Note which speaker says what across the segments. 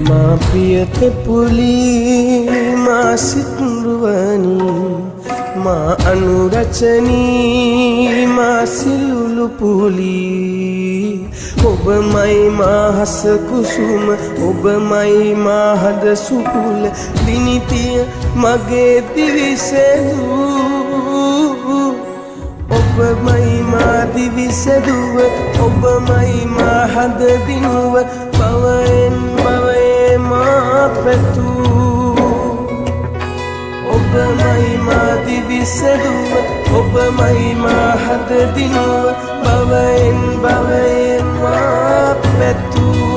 Speaker 1: මා ප්‍රියත පුලී මා සිතුරුවනි මා අනුරචනී මා සිලුලු පුලී ඔබමයි මා හස කුසුම ඔබමයි මා හද සුකුල දිනිතිය මගේ දිවිසෙදූ ඔබමයි මා දිවිසෙදුව ඔබමයි මා හද දිනුව භවයෙන් භවයේ මා පැතූ ඔබමයි මා දිවිසෙදුව ඔබමයි මා හද දිනුව භවයෙන් භවයේ මා පැතූ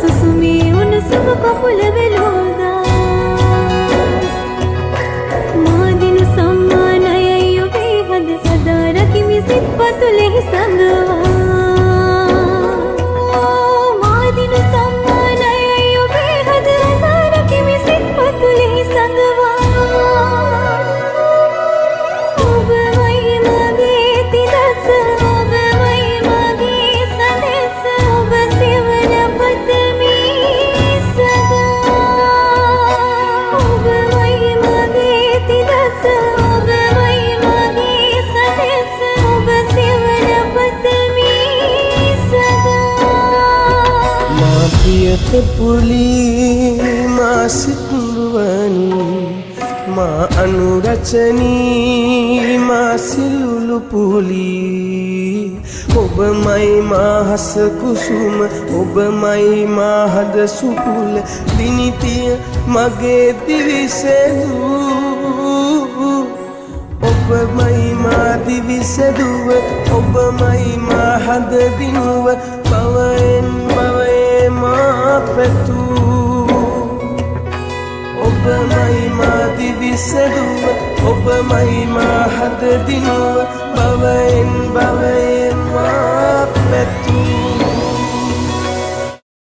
Speaker 2: සුසුමේ උණුසුම කකුල වෙලෝදා මාදිනු සම්මානයයි ඔබේ හද සදා රකිමි සිත් පතුලෙහි සඳවා මාදිනු සම්මානයයි ඔබේ හද සදා රකිමි සිත් පතුලෙහි සඳවා ඔබමයි මගේ තිරස ඔබමයි මගේ සදෙස ඔබ සෙවන පතමි සදා ඔබමයි මගේ තිරස ඔබමයි මගේ සදෙස ඔබ සෙවන පතමි සදා
Speaker 1: මා ප්‍රියත පුලී මා සිතුරුවනි මා අනුරචනී මා සිලුලු පුලී ඔබමයි මා හස කුසුම ඔබමයි මා හද සුකුල දිනිතිය මගේ දිවිසෙදූ ඔබමයි මා දිවිසෙදුව ඔබමයි මා හද දිනුව භවයෙන් භවයේ මා පැතූ ඔබමයි මා දිවිසෙදුව ඔබමයි මා හද දිනුව